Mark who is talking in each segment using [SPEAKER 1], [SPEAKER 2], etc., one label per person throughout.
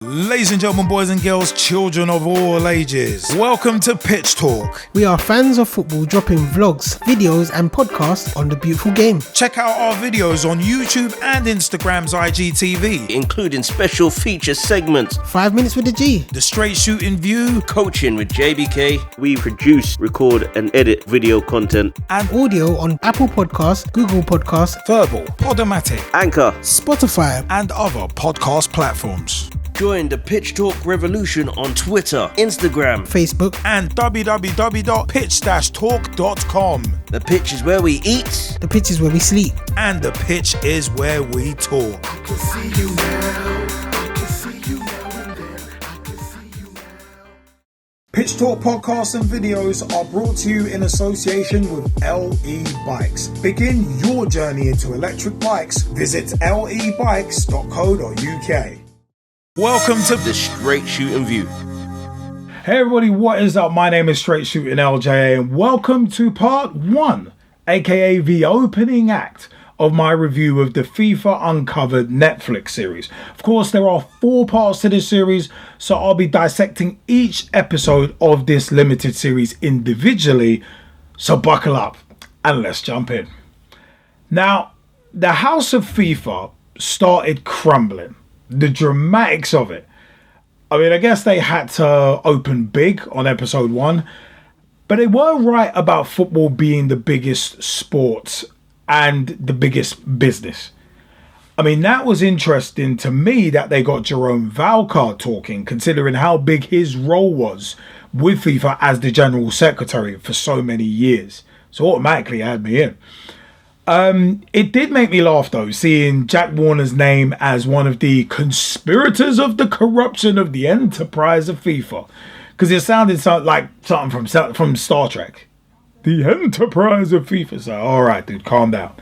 [SPEAKER 1] Ladies and gentlemen, boys and girls, children of all ages, welcome to Pitch Talk.
[SPEAKER 2] We are fans of football dropping vlogs, videos and podcasts on the beautiful game.
[SPEAKER 1] Check out our videos on YouTube and Instagram's IGTV,
[SPEAKER 3] including special feature segments,
[SPEAKER 2] 5 minutes with the G,
[SPEAKER 1] the Straight Shootin View,
[SPEAKER 3] coaching with JBK. We produce, record and edit video content
[SPEAKER 2] and audio on Apple Podcasts, Google Podcasts,
[SPEAKER 1] Verbal, Podomatic,
[SPEAKER 3] Anchor,
[SPEAKER 2] Spotify
[SPEAKER 1] and other podcast platforms.
[SPEAKER 3] Join the Pitch Talk revolution on Twitter, Instagram,
[SPEAKER 2] Facebook
[SPEAKER 1] and www.pitch-talk.com.
[SPEAKER 3] The pitch is where we eat.
[SPEAKER 2] The pitch is where we sleep.
[SPEAKER 1] And the pitch is where we talk.
[SPEAKER 4] I can see you now. I can see you now and then. I can see you now.
[SPEAKER 1] Pitch Talk podcasts and videos are brought to you in association with LE Bikes. Begin your journey into electric bikes. Visit lebikes.co.uk. Welcome to
[SPEAKER 3] the Straight Shootin View.
[SPEAKER 1] Hey everybody, what is up? My name is Straight Shootin LJA and welcome to part 1, aka the opening act of my review of the FIFA Uncovered Netflix series. Of course, there are 4 parts to this series, so I'll be dissecting each episode of this limited series individually, so buckle up and let's jump in. Now, the house of FIFA started crumbling. The dramatics of it. I mean, I guess they had to open big on episode 1, but they were right about football being the biggest sport and the biggest business. I mean, that was interesting to me that they got Jerome Valcard talking, considering how big his role was with FIFA as the general secretary for so many years. So automatically had me in. It did make me laugh though, seeing Jack Warner's name as one of the conspirators of the corruption of the enterprise of FIFA, because it sounded like something from Star Trek. The enterprise of FIFA. So, all right, dude, calm down.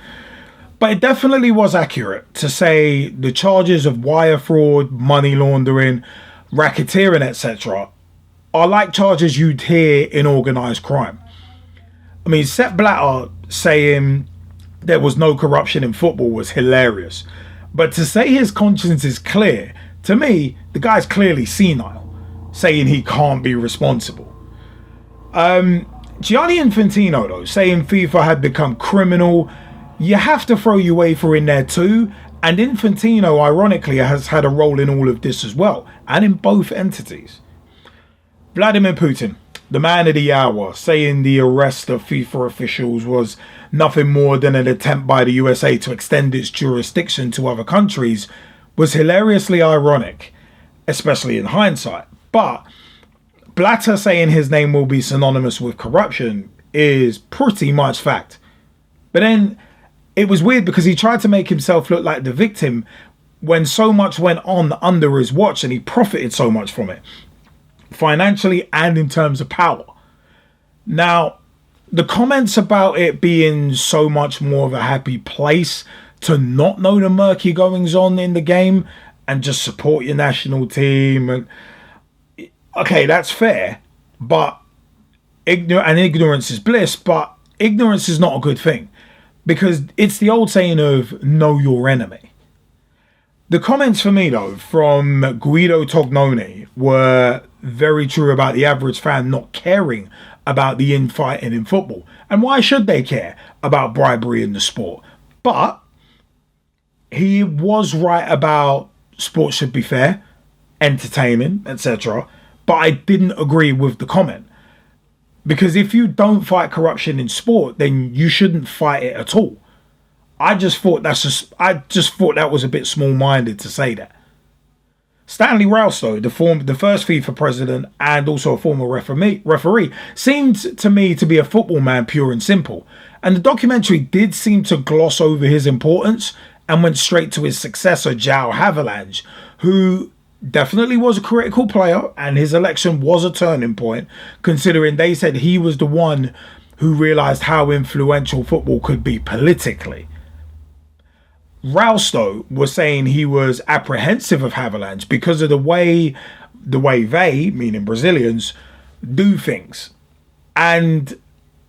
[SPEAKER 1] But it definitely was accurate to say the charges of wire fraud, money laundering, racketeering, etc. are like charges you'd hear in organised crime. I mean, Sepp Blatter saying there was no corruption in football was hilarious. But to say his conscience is clear, to me, the guy's clearly senile, saying he can't be responsible. Gianni Infantino, though, saying FIFA had become criminal, you have to throw UEFA in there too. And Infantino, ironically, has had a role in all of this as well, and in both entities. Vladimir Putin, the man of the hour, saying the arrest of FIFA officials was nothing more than an attempt by the USA to extend its jurisdiction to other countries, was hilariously ironic, especially in hindsight. But Blatter saying his name will be synonymous with corruption is pretty much fact. But then it was weird because he tried to make himself look like the victim when so much went on under his watch and he profited so much from it, financially and in terms of power. Now, the comments about it being so much more of a happy place to not know the murky goings on in the game and just support your national team, and okay, that's fair, but ignorance is bliss, but ignorance is not a good thing, because it's the old saying of know your enemy. The comments for me, though, from Guido Tognoni were very true about the average fan not caring about the infighting in football. And why should they care about bribery in the sport? But he was right about sports should be fair, entertaining, etc. But I didn't agree with the comment. Because if you don't fight corruption in sport, then you shouldn't fight it at all. I just thought that was a bit small-minded to say that. Stanley Rouse, though, the first FIFA president and also a former referee, seemed to me to be a football man pure and simple. And the documentary did seem to gloss over his importance and went straight to his successor, Joao Havelange, who definitely was a critical player, and his election was a turning point, considering they said he was the one who realised how influential football could be politically. Rouse, though, was saying he was apprehensive of Havelange because of the way they, meaning Brazilians, do things. And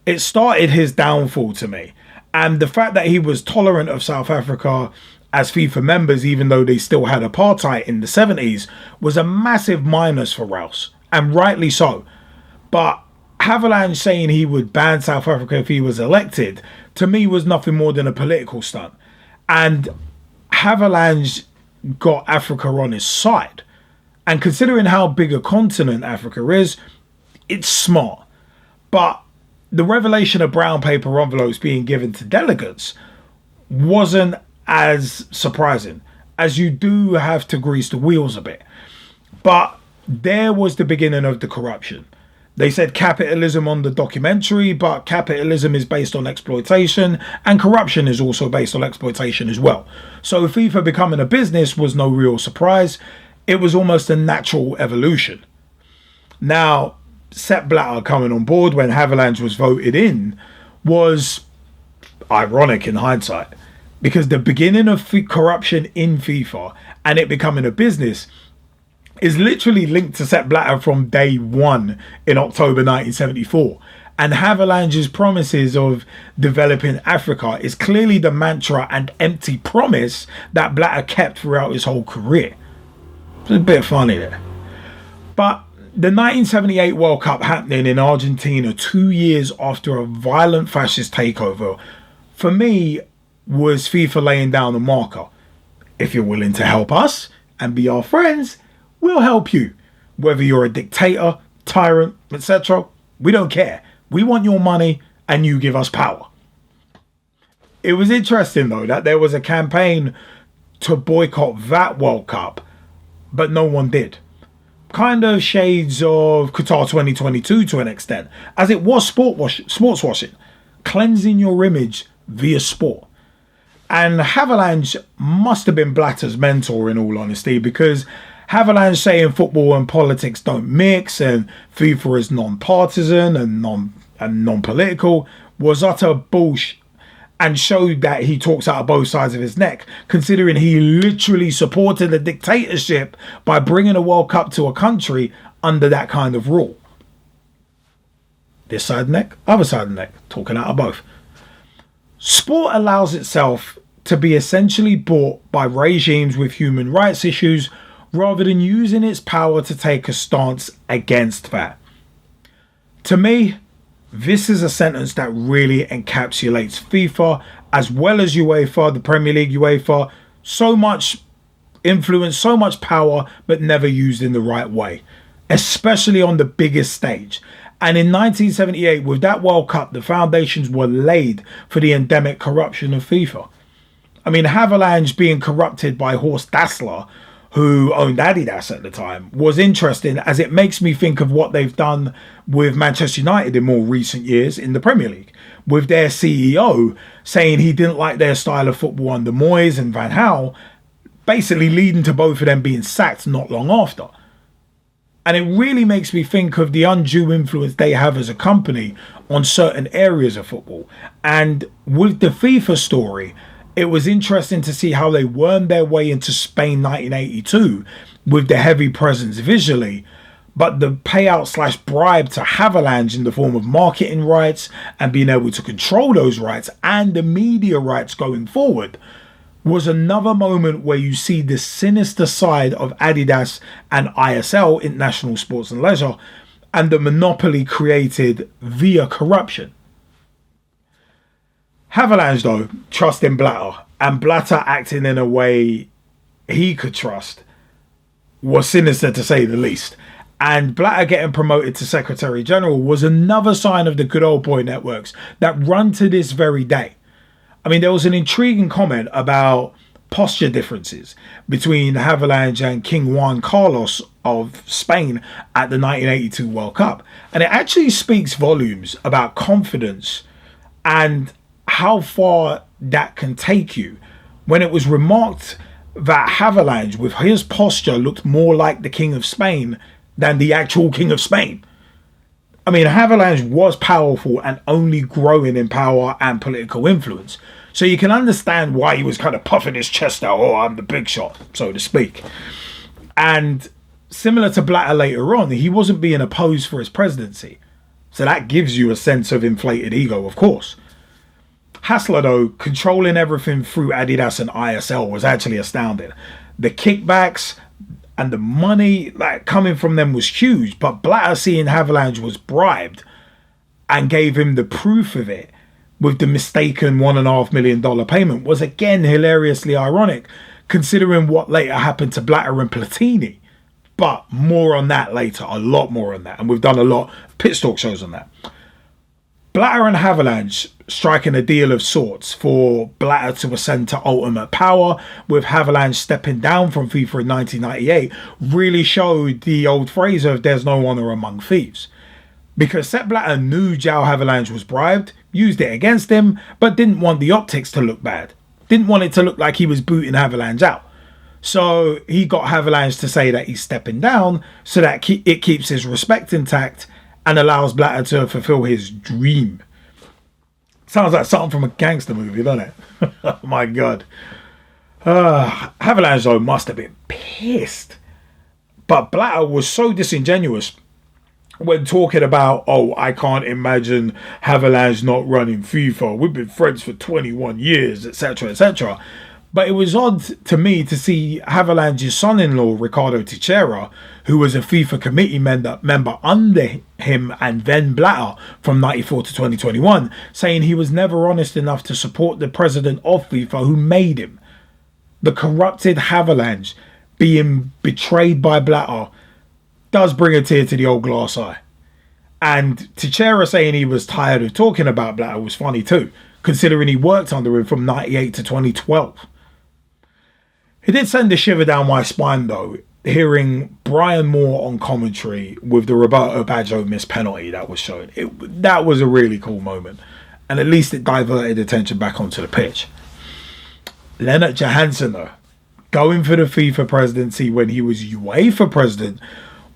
[SPEAKER 1] it started his downfall to me. And the fact that he was tolerant of South Africa as FIFA members, even though they still had apartheid in the 70s, was a massive minus for Rouse, and rightly so. But Havelange saying he would ban South Africa if he was elected, to me was nothing more than a political stunt. And Havelange got Africa on his side. And considering how big a continent Africa is, it's smart. But the revelation of brown paper envelopes being given to delegates wasn't as surprising, as you do have to grease the wheels a bit. But there was the beginning of the corruption. They said capitalism on the documentary, but capitalism is based on exploitation, and corruption is also based on exploitation as well. So FIFA becoming a business was no real surprise. It was almost a natural evolution. Now, Sepp Blatter coming on board when Havelange was voted in was ironic in hindsight, because the beginning of corruption in FIFA and it becoming a business is literally linked to Sepp Blatter from day one in October 1974. And Havelange's promises of developing Africa is clearly the mantra and empty promise that Blatter kept throughout his whole career. It's a bit funny there. But the 1978 World Cup happening in Argentina 2 years after a violent fascist takeover, for me, was FIFA laying down a marker. If you're willing to help us and be our friends, we'll help you. Whether you're a dictator, tyrant, etc., we don't care. We want your money and you give us power. It was interesting though that there was a campaign to boycott that World Cup, but no one did. Kind of shades of Qatar 2022 to an extent, as it was sports washing, cleansing your image via sport. And Havelange must have been Blatter's mentor in all honesty, because Havelange saying football and politics don't mix and FIFA is non-partisan and non-political was utter bullshit, and showed that he talks out of both sides of his neck, considering he literally supported a dictatorship by bringing a World Cup to a country under that kind of rule. This side of the neck, other side of the neck, talking out of both. Sport allows itself to be essentially bought by regimes with human rights issues rather than using its power to take a stance against that. To me, this is a sentence that really encapsulates FIFA as well as UEFA, the Premier League, UEFA. So much influence, so much power, but never used in the right way, especially on the biggest stage. And in 1978, with that World Cup, the foundations were laid for the endemic corruption of FIFA. I mean, Havelange being corrupted by Horst Dassler, who owned Adidas at the time, was interesting, as it makes me think of what they've done with Manchester United in more recent years in the Premier League, with their CEO saying he didn't like their style of football under Moyes and Van Gaal, basically leading to both of them being sacked not long after. And it really makes me think of the undue influence they have as a company on certain areas of football. And with the FIFA story, it was interesting to see how they wormed their way into Spain 1982 with the heavy presence visually, but the payout / bribe to Havelange in the form of marketing rights and being able to control those rights and the media rights going forward was another moment where you see the sinister side of Adidas and ISL, International Sports and Leisure, and the monopoly created via corruption. Havelange, though, trusting Blatter, and Blatter acting in a way he could trust, was sinister to say the least. And Blatter getting promoted to Secretary General was another sign of the good old boy networks that run to this very day. I mean, there was an intriguing comment about posture differences between Havelange and King Juan Carlos of Spain at the 1982 World Cup. And it actually speaks volumes about confidence and how far that can take you, when it was remarked that Havelange, with his posture, looked more like the King of Spain than the actual King of Spain. I mean, Havelange was powerful and only growing in power and political influence. So you can understand why he was kind of puffing his chest out, oh, I'm the big shot, so to speak. And similar to Blatter later on, he wasn't being opposed for his presidency. So that gives you a sense of inflated ego, of course. Hassler, though, controlling everything through Adidas and ISL was actually astounding. The kickbacks and the money coming from them was huge, but Blatter, seeing Havelange was bribed and gave him the proof of it with the mistaken $1.5 million payment, was again hilariously ironic, considering what later happened to Blatter and Platini. But more on that later, a lot more on that, and we've done a lot of Pit Talk shows on that. Blatter and Havelange striking a deal of sorts for Blatter to ascend to ultimate power, with Havelange stepping down from FIFA in 1998, really showed the old phrase of "there's no honour among thieves." Because Sepp Blatter knew Joao Havelange was bribed, used it against him, but didn't want the optics to look bad. Didn't want it to look like he was booting Havelange out. So he got Havelange to say that he's stepping down so that it keeps his respect intact and allows Blatter to fulfill his dream. Sounds like something from a gangster movie, doesn't it? Oh my God. Havelange, though, must have been pissed. But Blatter was so disingenuous when talking about, I can't imagine Havelange not running FIFA. We've been friends for 21 years, etc., etc. But it was odd to me to see Havelange's son-in-law, Ricardo Teixeira, who was a FIFA committee member under him and then Blatter from 94 to 2021, saying he was never honest enough to support the president of FIFA who made him. The corrupted Havelange being betrayed by Blatter does bring a tear to the old glass eye. And Teixeira saying he was tired of talking about Blatter was funny too, considering he worked under him from 98 to 2012. It did send a shiver down my spine, though, hearing Brian Moore on commentary with the Roberto Baggio missed penalty that was shown. That was a really cool moment, and at least it diverted attention back onto the pitch. Lennart Johansson, though, going for the FIFA presidency when he was UEFA president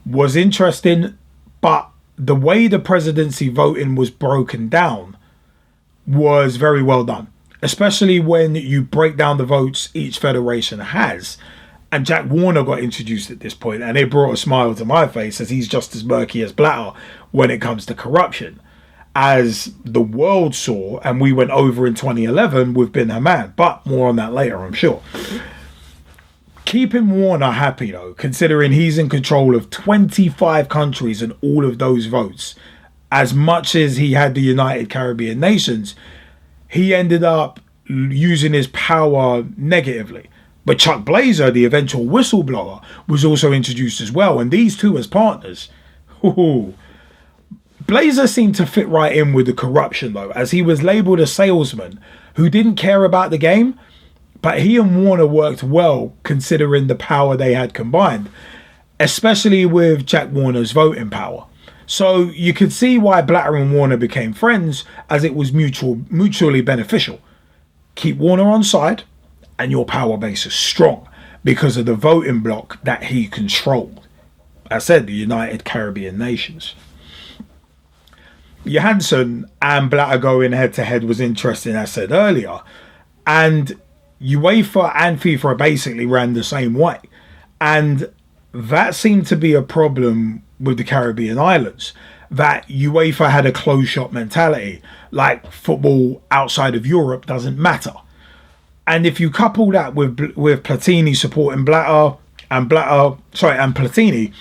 [SPEAKER 1] was interesting, but the way the presidency voting was broken down was very well done. Especially when you break down the votes each federation has. And Jack Warner got introduced at this point, and it brought a smile to my face, as he's just as murky as Blatter when it comes to corruption, as the world saw, and we went over in 2011 with Bin Hammad. But more on that later, I'm sure. Keeping Warner happy, though, considering he's in control of 25 countries and all of those votes, as much as he had the United Caribbean nations, he ended up using his power negatively. But Chuck Blazer, the eventual whistleblower, was also introduced as well, and these two as partners. Ooh. Blazer seemed to fit right in with the corruption, though, as he was labelled a salesman who didn't care about the game, but he and Warner worked well considering the power they had combined, especially with Jack Warner's voting power. So you could see why Blatter and Warner became friends, as it was mutually beneficial. Keep Warner on side, and your power base is strong because of the voting bloc that he controlled. I said the United Caribbean nations. Johansson and Blatter going head to head was interesting, as I said earlier, and UEFA and FIFA basically ran the same way, and that seemed to be a problem with the Caribbean islands, that UEFA had a closed shop mentality, like football outside of Europe doesn't matter. And if you couple that with Platini supporting Blatter and Platini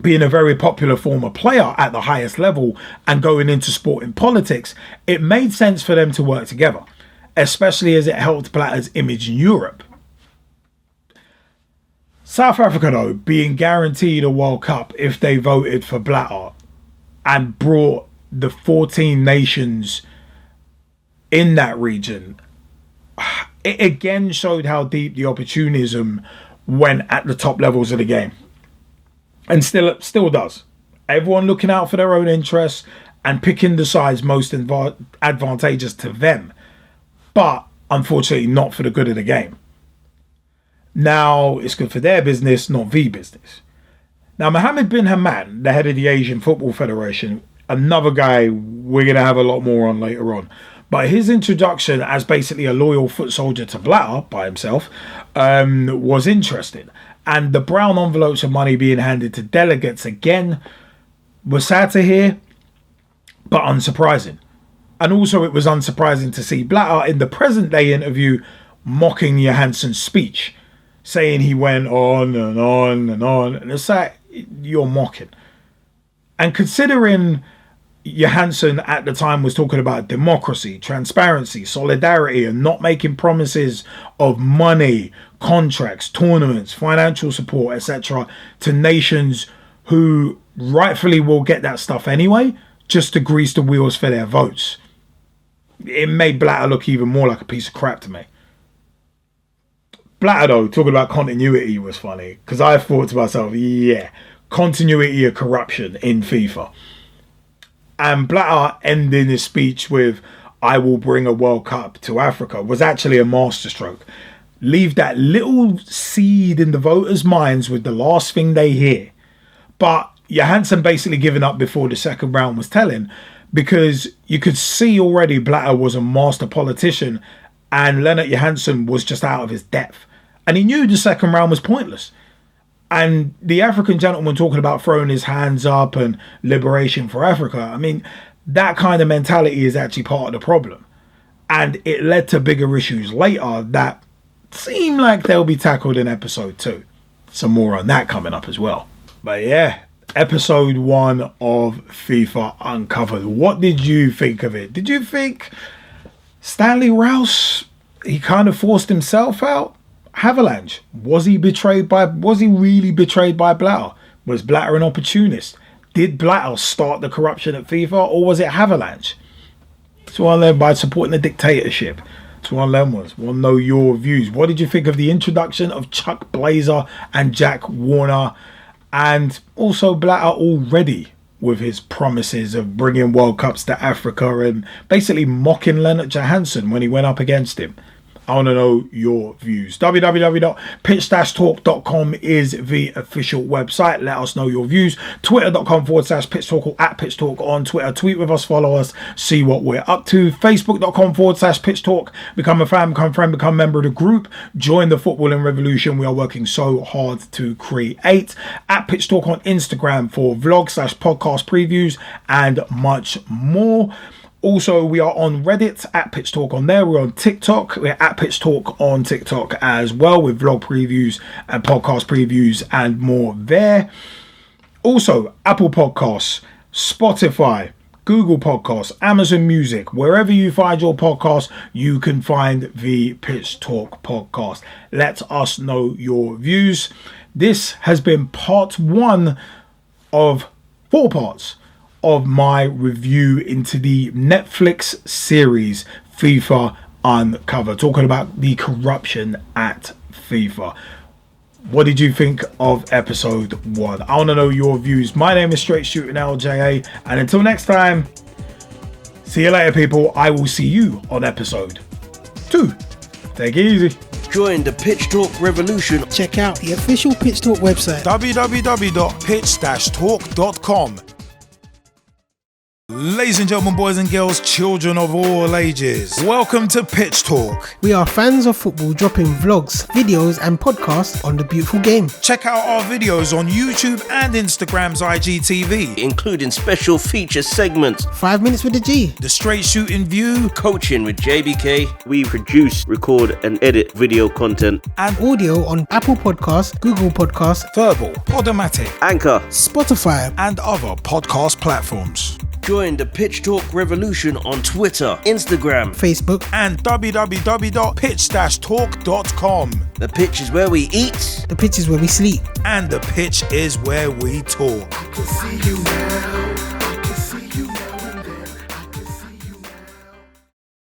[SPEAKER 1] being a very popular former player at the highest level and going into sporting politics, it made sense for them to work together, especially as it helped Blatter's image in Europe. South Africa, though, being guaranteed a World Cup if they voted for Blatter and brought the 14 nations in that region, it again showed how deep the opportunism went at the top levels of the game. And still does. Everyone looking out for their own interests and picking the sides most advantageous to them. But, unfortunately, not for the good of the game. Now, it's good for their business, not the business. Now, Mohammed bin Hammad, the head of the Asian Football Federation, another guy we're going to have a lot more on later on. But his introduction as basically a loyal foot soldier to Blatter by himself was interesting. And the brown envelopes of money being handed to delegates again was sad to hear, but unsurprising. And also it was unsurprising to see Blatter in the present day interview mocking Johansson's speech, saying he went on and on and on. And it's like, you're mocking. And considering Johansson at the time was talking about democracy, transparency, solidarity, and not making promises of money, contracts, tournaments, financial support, etc. to nations who rightfully will get that stuff anyway, just to grease the wheels for their votes. It made Blatter look even more like a piece of crap to me. Blatter, though, talking about continuity was funny, because I thought to myself, yeah, continuity of corruption in FIFA. And Blatter ending his speech with, I will bring a World Cup to Africa, was actually a masterstroke. Leave that little seed in the voters' minds with the last thing they hear. But Johansson basically giving up before the second round was telling, because you could see already Blatter was a master politician and Lennart Johansson was just out of his depth. And he knew the second round was pointless. And the African gentleman talking about throwing his hands up and liberation for Africa, I mean, that kind of mentality is actually part of the problem. And it led to bigger issues later that seem like they'll be tackled in episode 2. Some more on that coming up as well. But yeah, episode 1 of FIFA Uncovered. What did you think of it? Did you think Stanley Rouse, he kind of forced himself out? Havelange, was he really betrayed by Blatter? Was Blatter an opportunist? Did Blatter start the corruption at FIFA, or was it Havelange? It's one of them by supporting the dictatorship. It's one of them ones. Want to know your views. What did you think of the introduction of Chuck Blazer and Jack Warner? And also Blatter already with his promises of bringing World Cups to Africa and basically mocking Lennart Johansson when he went up against him. I want to know your views. www.pitch-talk.com is the official website. Let us know your views. Twitter.com/pitchtalk or @pitchtalk on Twitter. Tweet with us, follow us, see what we're up to. Facebook.com/pitchtalk. Become a fan, become a friend, become a member of the group. Join the footballing revolution we are working so hard to create. @pitchtalk on Instagram for vlog/podcast previews and much more. Also, we are on Reddit, @PitchTalk on there. We're on TikTok. We're @PitchTalk on TikTok as well, with vlog previews and podcast previews and more there. Also, Apple Podcasts, Spotify, Google Podcasts, Amazon Music. Wherever you find your podcast, you can find the Pitch Talk podcast. Let us know your views. This has been part 1 of 4 parts of my review into the Netflix series FIFA Uncovered, talking about the corruption at FIFA. What did you think of episode 1? I want to know your views. My name is Straight Shootin LJA, and until next time, see you later, people. I will see you on episode 2. Take it easy.
[SPEAKER 3] Join the Pitch Talk revolution.
[SPEAKER 2] Check out the official Pitch Talk website.
[SPEAKER 1] www.pitch-talk.com. Ladies and gentlemen, boys and girls, children of all ages, welcome to Pitch Talk.
[SPEAKER 2] We are fans of football, dropping vlogs, videos and podcasts on the beautiful game.
[SPEAKER 1] Check out our videos on YouTube and Instagram's IGTV,
[SPEAKER 3] Including special feature segments,
[SPEAKER 2] 5 minutes with the G.
[SPEAKER 1] the Straight Shootin View,
[SPEAKER 3] coaching with JBK. We produce, record and edit video content.
[SPEAKER 1] and
[SPEAKER 2] Audio on Apple Podcasts, Google Podcasts,
[SPEAKER 1] Verbal, Podomatic,
[SPEAKER 3] Anchor.
[SPEAKER 2] Spotify.
[SPEAKER 1] and other podcast platforms.
[SPEAKER 3] Join the Pitch Talk revolution on Twitter, Instagram.
[SPEAKER 2] Facebook.
[SPEAKER 1] And www.pitch-talk.com.
[SPEAKER 3] The pitch is where we eat.
[SPEAKER 2] The pitch is where we sleep.
[SPEAKER 1] And the pitch is where we talk.
[SPEAKER 4] I can see you now.